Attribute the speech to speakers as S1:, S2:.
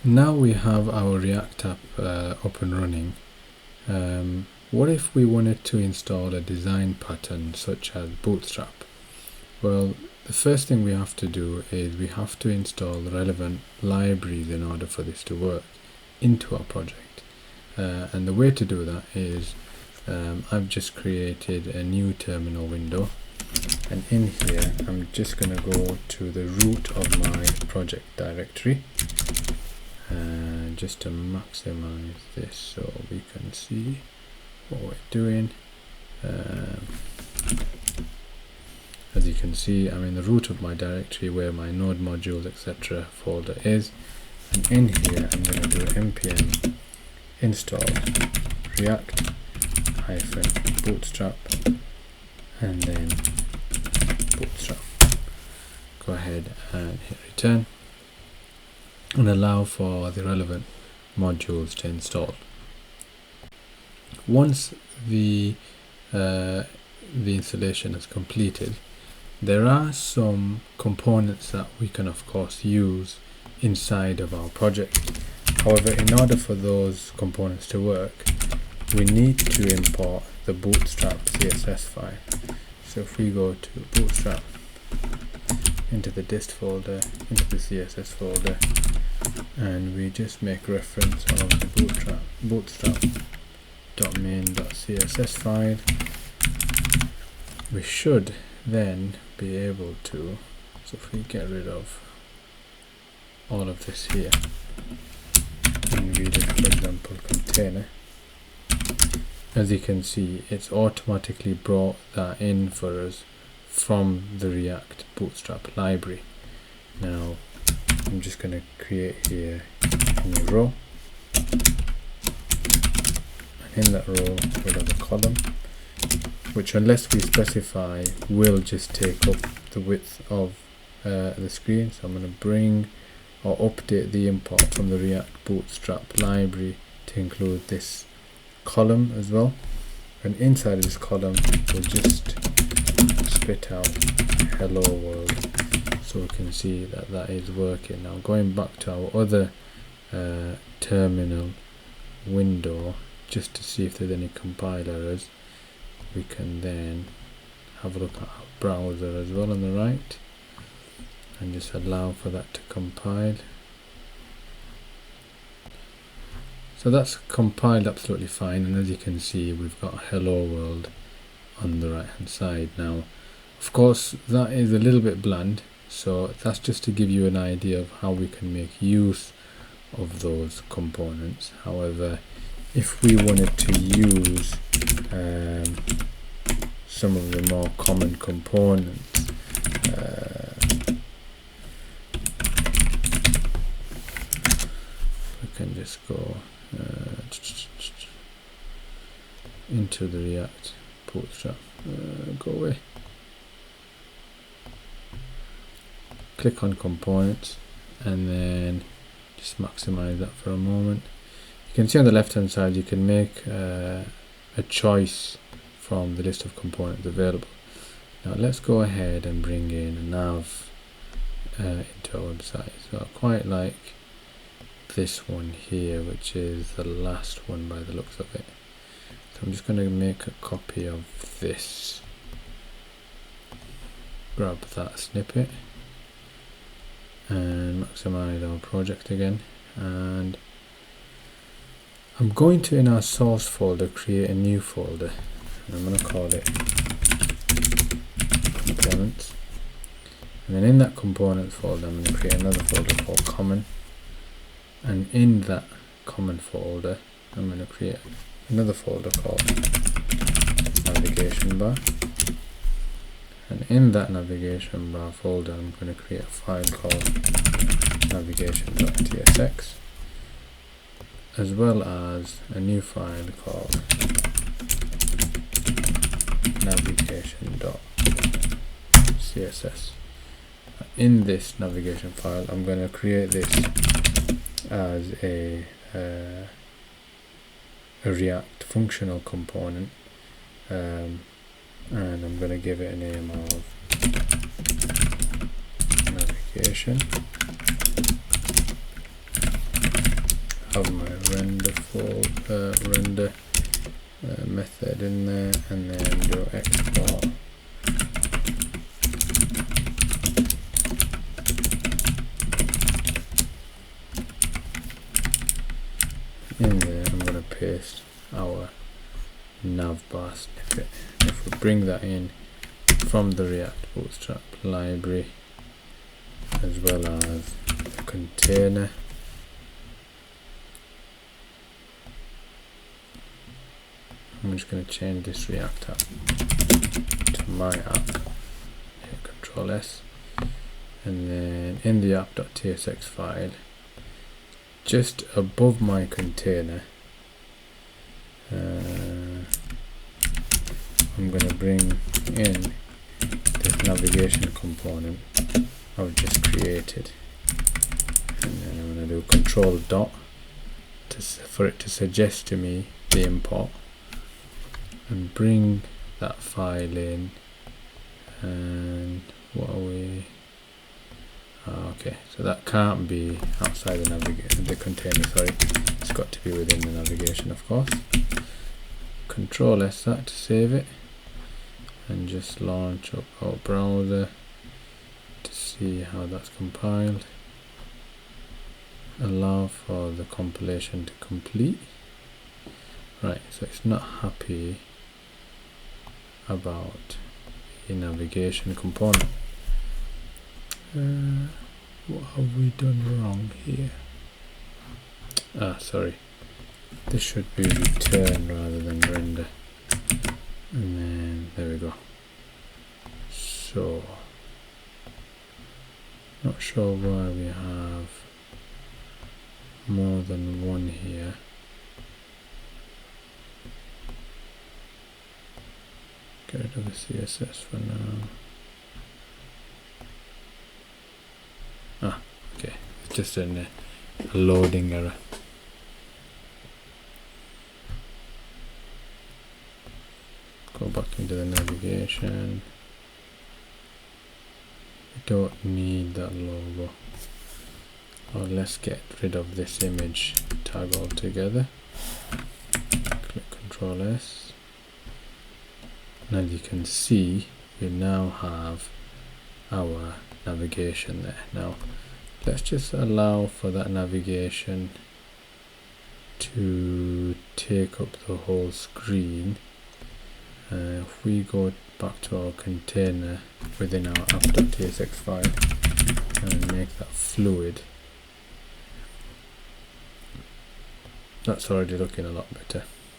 S1: Now we have our React app up and running. What if we wanted to install a design pattern such as Bootstrap? Well, the first thing we have to do is we have to install relevant libraries in order for this to work into our project. And the way to do that is I've just created a new terminal window, and in here I'm just going to go to the root of my project directory just to maximize this so we can see what we're doing. As you can see, I'm in the root of my directory where my node modules etc folder is, and in here I'm going to do npm install react bootstrap and then bootstrap. Go ahead and hit return and allow for the relevant modules to install. Once the installation is completed, there are some components that we can of course use inside of our project. However, in order for those components to work, we need to import the Bootstrap CSS file. So if we go to Bootstrap, into the dist folder, into the CSS folder, and we just make reference of the bootstrap.main.css file, we should then be able to, so if we get rid of all of this here and read it, for example, container, as you can see, it's automatically brought that in for us from the React Bootstrap library. Now I'm just going to create here a new row, and in that row we'll have a column which, unless we specify, will just take up the width of the screen. So I'm going to bring or update the import from the React Bootstrap library to include this column as well, and inside of this column we'll just spit out hello world so we can see that that is working. Now going back to our other terminal window just to see if there's any compile errors, we can then have a look at our browser as well on the right and just allow for that to compile. So that's compiled absolutely fine, and as you can see we've got hello world on the right hand side. Now of course that is a little bit bland, so that's just to give you an idea of how we can make use of those components. However, if we wanted to use some of the more common components, we can just go into the React Bootstrap, go away, click on components, and then just maximize that for a moment. You can see on the left hand side you can make a choice from the list of components available. Now let's go ahead and bring in a nav into our website. So I quite like this one here, which is the last one by the looks of it. So I'm just going to make a copy of this, grab that snippet and maximize our project again, and I'm going to, in our source folder, create a new folder, and I'm going to call it components, and then in that components folder I'm going to create another folder called common, and in that common folder I'm going to create another folder called navigation bar, and in that navigation bar folder I'm going to create a file called navigation.tsx, as well as a new file called navigation.css. In this navigation file I'm going to create this as a React functional component, and I'm going to give it a name of navigation have my render method in there, and then do export. In there, I'm going to paste our navbar snippet. If we bring that in from the React Bootstrap library, as well as the container, I'm just going to change this React app to my app, hit Control S, and then in the app.tsx file, just above my container, I'm going to bring in this navigation component I've just created, and then I'm going to do Control dot for it to suggest to me the import, and bring that file in. And what are we? Okay, so that can't be outside the container, sorry, it's got to be within the navigation, of course. Control S that to save it, and just launch up our browser to see how that's compiled. Allow for the compilation to complete. Right, so it's not happy about the navigation component. What have we done wrong here? Sorry, this should be return rather than render, and then there we go. So not sure why we have more than one here. Get rid of the CSS for now. Okay, it's just a loading error. Go back into the navigation. We don't need that logo. Or let's get rid of this image tag altogether. Click Control S. And as you can see, we now have our navigation there. Now let's just allow for that navigation to take up the whole screen. If we go back to our container within our app.tsx file and make that fluid, that's already looking a lot better.